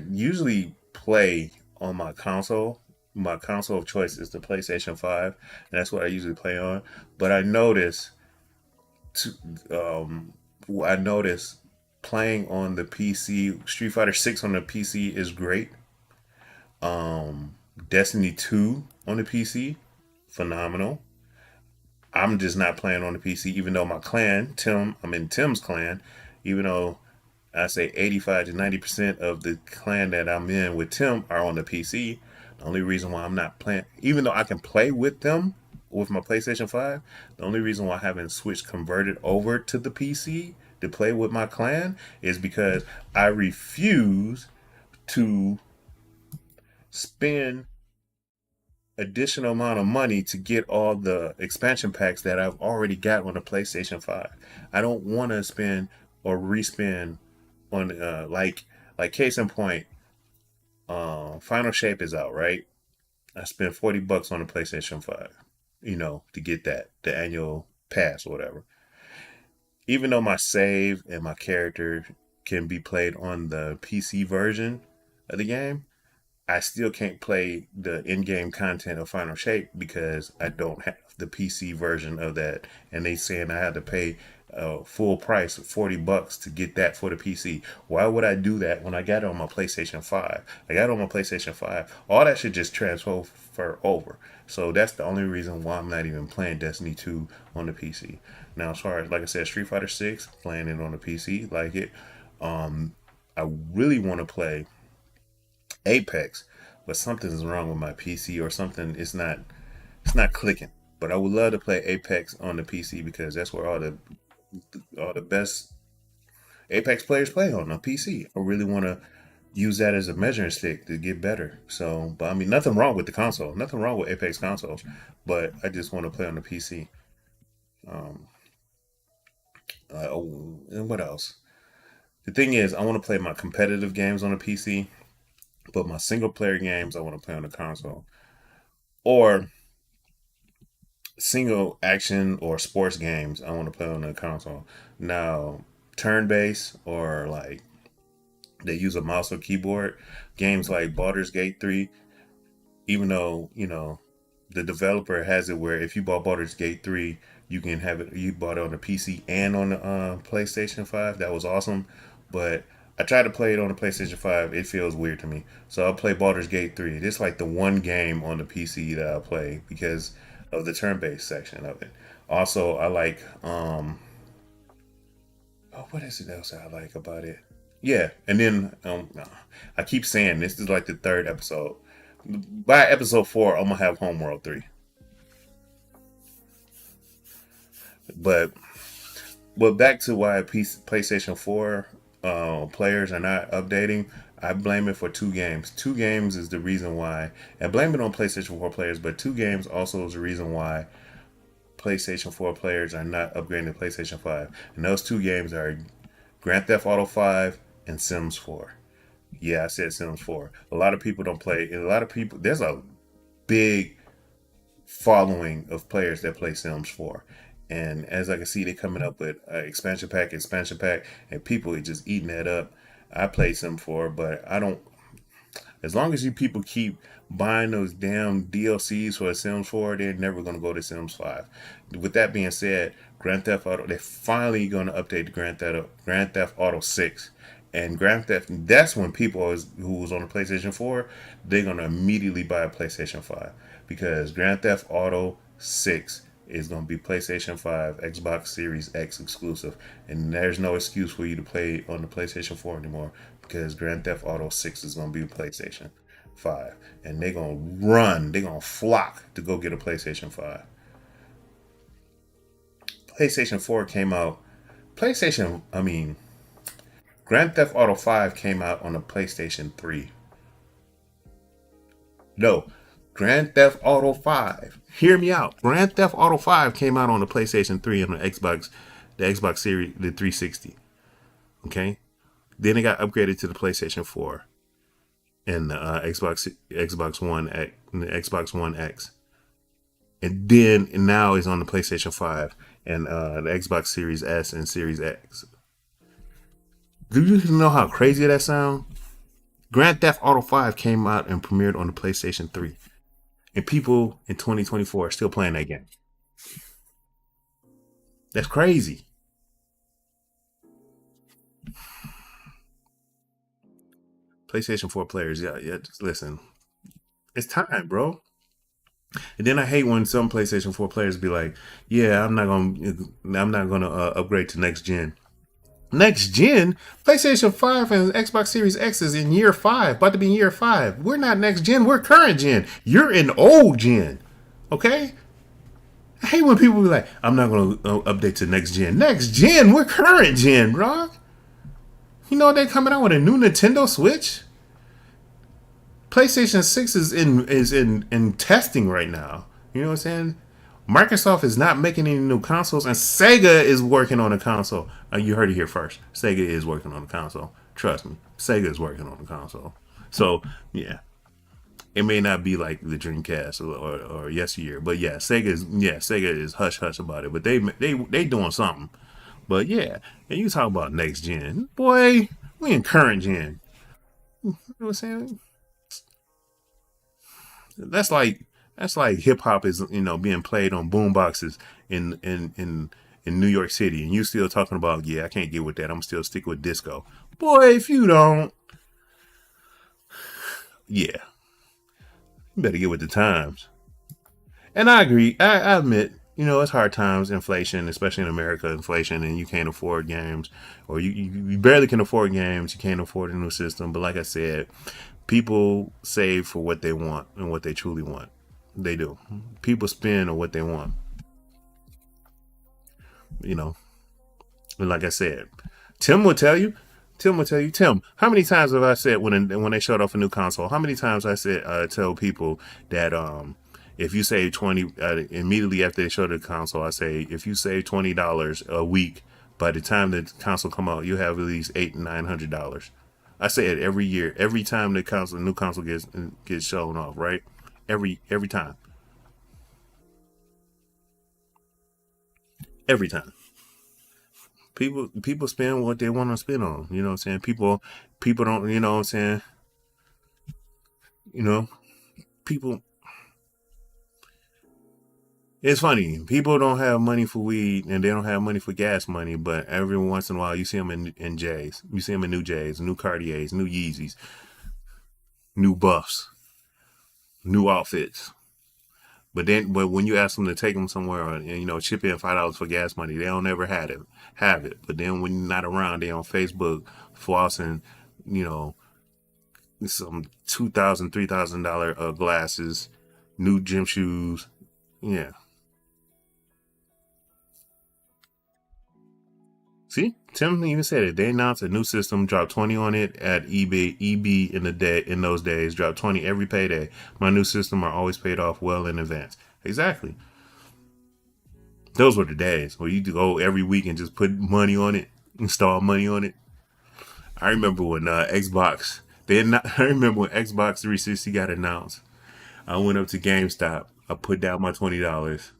usually play on my console of choice is the PlayStation 5, and that's what I usually play on. But to, um, I notice playing on the PC, Street Fighter 6 on the PC is great. Destiny 2 on the PC, phenomenal. I'm just not playing on the PC, even though my clan, I'm in Tim's clan, even though I say 85 to 90% of the clan that I'm in with Tim are on the PC. The only reason why I'm not playing, even though I can play with them with my PlayStation 5, the only reason why I haven't switched converted over to the PC to play with my clan is because I refuse to spend additional amount of money to get all the expansion packs that I've already got on the PlayStation 5. I don't want to spend or respend on like case in point, Final Shape is out, right? I spent $40 on the PlayStation 5, to get that, the annual pass or whatever. Even though my save and my character can be played on the PC version of the game, I still can't play the in-game content of Final Shape because I don't have the PC version of that, and they saying I had to pay full price of $40 to get that for the PC. Why would I do that when I got it on my PlayStation 5? I got it on my PlayStation 5. All that should just transfer over. So that's the only reason why I'm not even playing Destiny 2 on the PC. Now, as far as like I said, Street Fighter 6, playing it on the PC, like it. I really want to play Apex, but something's wrong with my PC or something. It's not clicking. But I would love to play Apex on the PC because that's where all the best Apex players play on PC. I really want to use that as a measuring stick to get better. So, but I mean, nothing wrong with the console, nothing wrong with Apex consoles, but I just want to play on the PC. Um, oh, and what else? The thing is, I want to play my competitive games on the PC, but my single player games I want to play on the console. Or single action or sports games I want to play on the console. Now, turn based or like they use a mouse or keyboard, games like Baldur's Gate 3, even though, the developer has it where if you bought Baldur's Gate 3, you can have it, you bought it on the PC and on the PlayStation 5. That was awesome. But I tried to play it on the PlayStation 5. It feels weird to me. So I'll play Baldur's Gate 3. It's like the one game on the PC that I'll play because of the turn based section of it. Also, I like, what is it else I like about it? Yeah, and then I keep saying this is like the third episode. By episode 4, I'm gonna have Homeworld 3. But back to why PlayStation 4 players are not updating. I blame it for two games. Two games is the reason why. I blame it on PlayStation 4 players, but two games also is the reason why PlayStation 4 players are not upgrading to PlayStation 5. And those two games are Grand Theft Auto 5 and Sims 4. Yeah, I said Sims 4. A lot of people don't play. A lot of people, there's a big following of players that play Sims 4. And as I can see, they're coming up with expansion pack, and people are just eating that up. I play Sims 4, but I don't. As long as you people keep buying those damn DLCs for Sims 4, they're never going to go to Sims 5. With that being said, Grand Theft Auto, they're finally going to update the Grand Theft Auto 6. And Grand Theft, that's when people who was on the PlayStation 4, they're going to immediately buy a PlayStation 5. Because Grand Theft Auto 6 is going to be PlayStation 5, Xbox Series X exclusive. And there's no excuse for you to play on the PlayStation 4 anymore because Grand Theft Auto 6 is going to be PlayStation 5. And they're going to flock to go get a PlayStation 5. PlayStation 4 came out. Grand Theft Auto 5 came out on the PlayStation 3. No, Grand Theft Auto 5. Hear me out. Grand Theft Auto 5 came out on the PlayStation 3 and the Xbox Series, the 360. Okay? Then it got upgraded to the PlayStation 4 and the Xbox One X, and the Xbox One X. And now it's on the PlayStation 5 and the Xbox Series S and Series X. Do you know how crazy that sounds? Grand Theft Auto 5 came out and premiered on the PlayStation 3. And people in 2024 are still playing that game. That's crazy. PlayStation 4 players, yeah, just listen. It's time, bro. And then I hate when some PlayStation 4 players be like, "Yeah, I'm not gonna upgrade to next gen." Next gen, PlayStation 5 and Xbox Series X is in year 5, about to be in year 5. We're not next gen, we're current gen. You're in old gen. Okay? I hate when people be like, I'm not going to update to next gen. Next gen? We're current gen, bro. You know they're coming out with a new Nintendo Switch? PlayStation 6 is in testing right now. You know what I'm saying? Microsoft is not making any new consoles, and Sega is working on a console. You heard it here first. Sega is working on a console. Trust me, Sega is working on a console. So yeah, it may not be like the Dreamcast or yesteryear, but Sega is hush hush about it. But they doing something. But yeah, and you talk about next gen, boy. We in current gen. You know what I'm saying? That's like that's like hip hop is being played on boom boxes in New York City, and you still talking about I can't get with that. I'm still stick with disco, boy. If you don't, yeah, you better get with the times. And I agree. I admit, it's hard times, inflation, especially in America, inflation, and you can't afford games, or you barely can afford games. You can't afford a new system. But like I said, people save for what they want and what they truly want. They do. People spend on what they want. You know, and like I said, Tim will tell you. Tim will tell you. Tim, how many times have I said when they showed off a new console? How many times I said tell people that if you save 20 immediately after they show the console, I say if you save $20 a week, by the time the console come out, you have at least $800-900. I say it every year, every time the new console gets shown off, right? Every time, every time. People spend what they want to spend on. You know what I'm saying? People don't. You know what I'm saying? You know, people. It's funny. People don't have money for weed and they don't have money for gas money, but every once in a while you see them in J's. You see them in new J's, new Cartiers, new Yeezys, new buffs, new outfits. But when you ask them to take them somewhere and chip in $5 for gas money, they don't ever have it. But then when you're not around, they on Facebook flossing, you know, some $2,000, $3,000 glasses, new gym shoes. Yeah, see, Tim even said it. They announced a new system, dropped 20 on it at eBay. In those days, dropped 20 every payday. My new system are always paid off well in advance. Exactly. Those were the days where you go every week and just put money on it, install money on it. I remember when Xbox. They not, I remember when Xbox 360 got announced. I went up to GameStop. I put down my $20.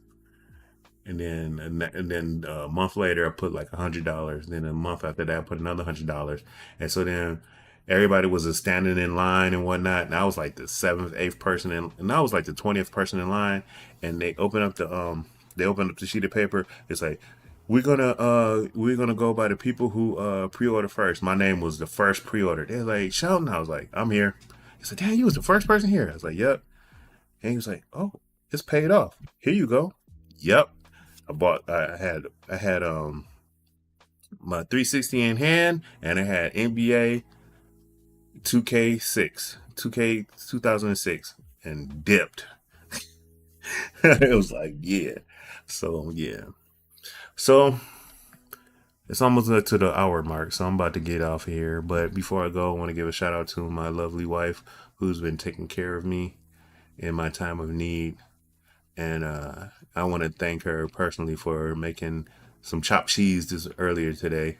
And then a month later I put like $100. Then a month after that I put another $100. And so then everybody was just standing in line and whatnot. And I was like the seventh, eighth person in, and I was like the 20th person in line. And they opened up the sheet of paper. It's like we're gonna go by the people who pre-order first. My name was the first pre-order. They're like shouting. I was like, I'm here. He said, damn, you was the first person here. I was like, yep. And he was like, oh, it's paid off. Here you go. Yep. I had my 360 in hand, and I had NBA 2K 2006, and dipped. It was like yeah. So yeah. So it's almost to the hour mark, so I'm about to get off here. But before I go, I want to give a shout out to my lovely wife who's been taking care of me in my time of need. And I want to thank her personally for making some chopped cheese this earlier today.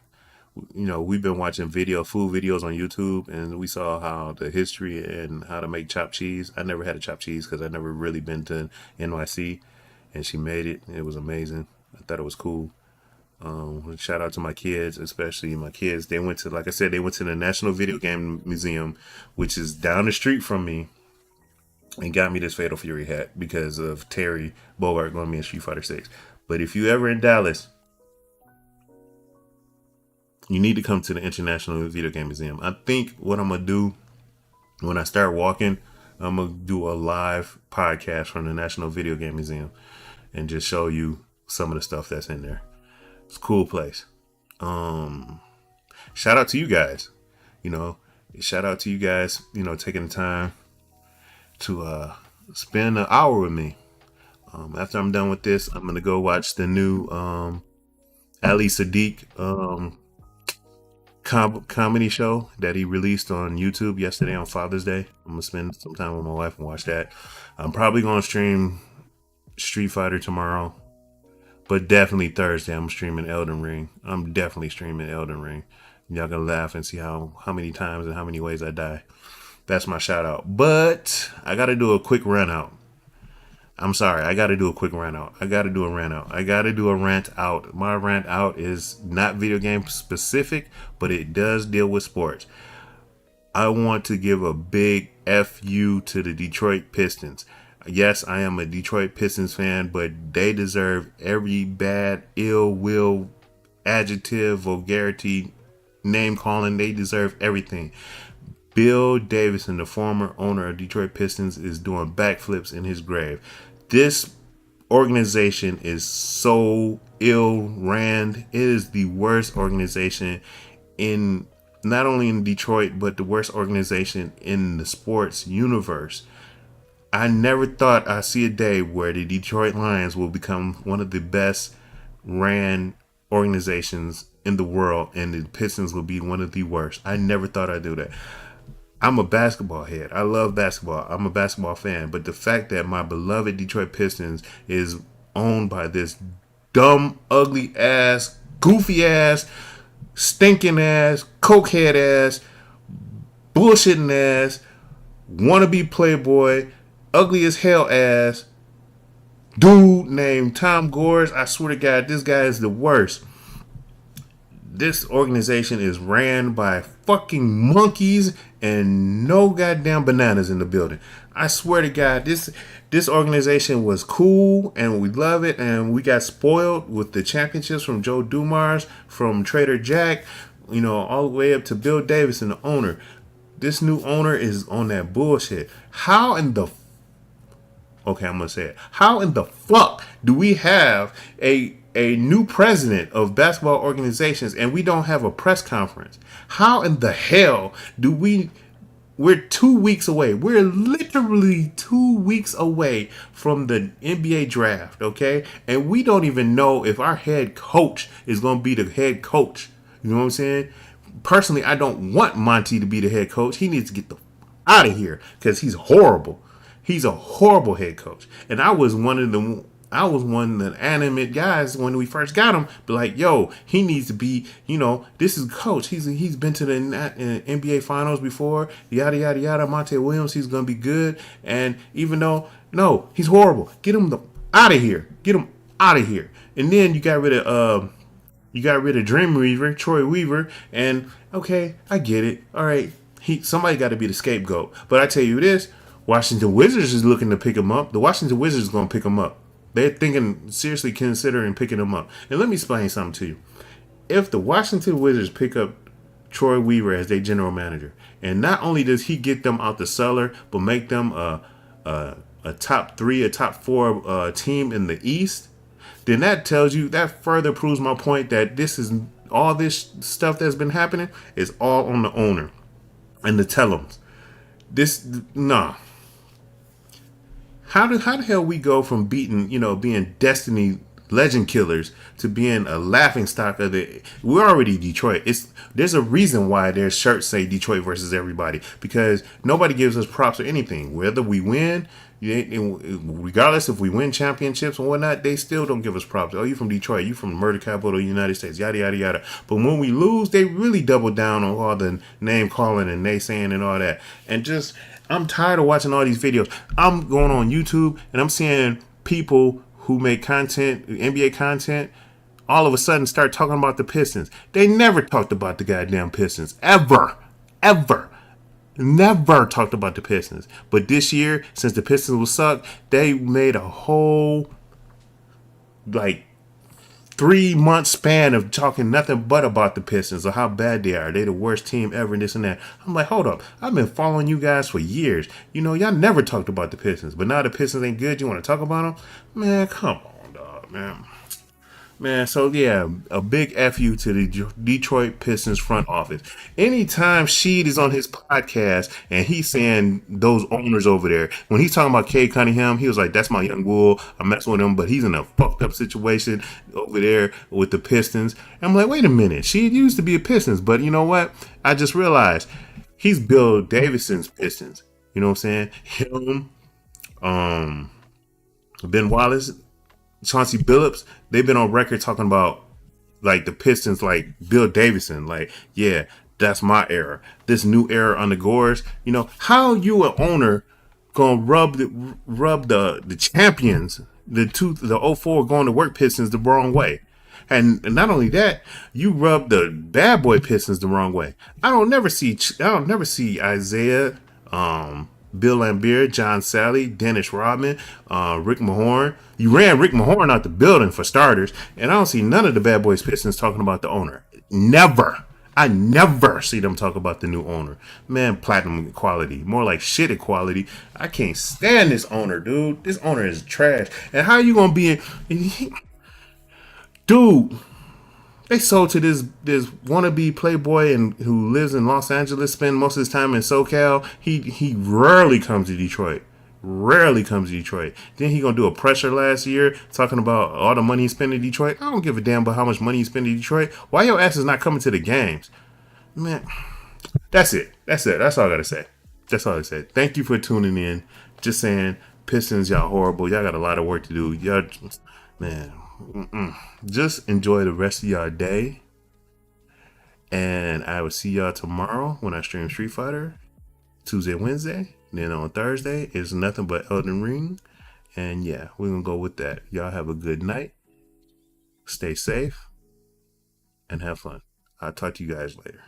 We've been watching food videos on YouTube, and we saw how the history and how to make chopped cheese. I never had a chopped cheese because I never really been to NYC, and she made it. It was amazing. I thought it was cool. Shout out to my kids, especially my kids. They went to, like I said, they went to the National Video Game Museum, which is down the street from me, and got me this Fatal Fury hat because of Terry Bogard going to be in Street Fighter 6. But if you ever in Dallas, you need to come to the International Video Game Museum. I think what I'm going to do when I start walking, I'm going to do a live podcast from the National Video Game Museum and just show you some of the stuff that's in there. It's a cool place. Shout out to you guys. You know, shout out to you guys, taking the time to spend an hour with me. After I'm done with this, I'm gonna go watch the new Ali Sadiq comedy show that he released on YouTube yesterday on Father's Day. I'm gonna spend some time with my wife and watch that. I'm probably gonna stream Street Fighter tomorrow, but definitely Thursday I'm streaming Elden Ring. I'm definitely streaming Elden Ring. Y'all gonna laugh and see how many times and how many ways I die. That's my shout out. But I gotta do a quick run out. I'm sorry, I gotta do a quick rant out. I gotta do a rant out. I gotta do a rant out. My rant out is not video game specific, but it does deal with sports. I want to give a big FU to the Detroit Pistons. Yes, I am a Detroit Pistons fan, but they deserve every bad, ill will, adjective, vulgarity, name calling. They deserve everything. Bill Davidson, the former owner of Detroit Pistons, is doing backflips in his grave. This organization is so ill ran. It is the worst organization in not only in Detroit, but the worst organization in the sports universe. I never thought I'd see a day where the Detroit Lions will become one of the best ran organizations in the world, and the Pistons will be one of the worst. I never thought I'd do that. I'm a basketball head. I love basketball. I'm a basketball fan. But the fact that my beloved Detroit Pistons is owned by this dumb, ugly ass, goofy ass, stinking ass, cokehead ass, bullshitting ass, wannabe playboy, ugly as hell ass dude named Tom Gores. I swear to God, this guy is the worst. This organization is ran by fucking monkeys and no goddamn bananas in the building. I swear to God, this organization was cool and we love it, and we got spoiled with the championships from Joe Dumars, from Trader Jack, all the way up to Bill Davidson, the owner. This new owner is on that bullshit. How in the fuck do we have a new president of basketball organizations and we don't have a press conference? How in the hell do we're 2 weeks away. We're literally 2 weeks away from the NBA draft, okay? And we don't even know if our head coach is going to be the head coach. You know what I'm saying? Personally, I don't want Monty to be the head coach. He needs to get the out of here because he's horrible. He's a horrible head coach. And I was one of the animate guys when we first got him. But like, yo, he needs to be, this is coach. He's been to the NBA finals before. Yada, yada, yada. Monte Williams, he's going to be good. And even though, no, he's horrible. Get him out of here. Get him out of here. And then you got rid of Dreamweaver, Troy Weaver. And okay, I get it. All right. Somebody got to be the scapegoat. But I tell you this, Washington Wizards is looking to pick him up. The Washington Wizards is going to pick him up. They're seriously considering picking him up. And let me explain something to you. If the Washington Wizards pick up Troy Weaver as their general manager, and not only does he get them out the cellar, but make them a top 3, a top 4 team in the East, then that further proves my point that all this stuff that's been happening is all on the owner and the tellums. How the hell we go from being Destiny legend killers to being a laughing stock of we're already Detroit. There's a reason why their shirts say Detroit versus everybody, because nobody gives us props or anything. Whether we win, regardless if we win championships and whatnot, they still don't give us props. Oh, you from Detroit, you from the murder capital of the United States, yada, yada, yada. But when we lose, they really double down on all the name calling and naysaying and all that. And I'm tired of watching all these videos. I'm going on YouTube and I'm seeing people who make content, NBA content, all of a sudden start talking about the Pistons. They never talked about the goddamn Pistons. Ever. Never talked about the Pistons. But this year, since the Pistons will suck, they made a whole 3-month span of talking nothing but about the Pistons or how bad they are. They the worst team ever and this and that. I'm like, hold up. I've been following you guys for years. Y'all never talked about the Pistons. But now the Pistons ain't good. You want to talk about them? Man, come on, dog, man. Man, so yeah, a big F you to the Detroit Pistons front office. Anytime Sheed is on his podcast and he's saying those owners over there, when he's talking about Cade Cunningham, he was like, "That's my young bull. I'm messing with him, but he's in a fucked up situation over there with the Pistons." I'm like, wait a minute, Sheed used to be a Pistons, but you know what? I just realized he's Bill Davidson's Pistons. You know what I'm saying? Him, um, Ben Wallace, Chauncey Billups, they've been on record talking about like the Pistons, like Bill Davidson, like, yeah, that's my era. This new era under Gores. You know, how you an owner gonna rub the champions, the '04 going to work Pistons the wrong way? And not only that, you rub the bad boy Pistons the wrong way. I don't never see Isaiah, Bill Lambier, John Sally, Dennis Rodman, Rick Mahorn. You ran Rick Mahorn out the building for starters, and I don't see none of the bad boys Pistons talking about the owner. Never. I never see them talk about the new owner. Man, platinum quality. More like shit equality. I can't stand this owner, dude. This owner is trash. And how you gonna be in, dude, they sold to this wannabe playboy and who lives in Los Angeles, spend most of his time in SoCal. He rarely comes to Detroit. Rarely comes to Detroit. Then he gonna do a pressure last year talking about all the money he spent in Detroit. I don't give a damn about how much money he spent in Detroit. Why your ass is not coming to the games? Man, that's it. That's it. That's all I gotta say. That's all I said. Thank you for tuning in. Just saying, Pistons, y'all horrible. Y'all got a lot of work to do. Y'all, man, just enjoy the rest of y'all day. And I will see y'all tomorrow when I stream Street Fighter. Tuesday, Wednesday. Then on Thursday is nothing but Elden Ring. And yeah, we're going to go with that. Y'all have a good night. Stay safe and have fun. I'll talk to you guys later.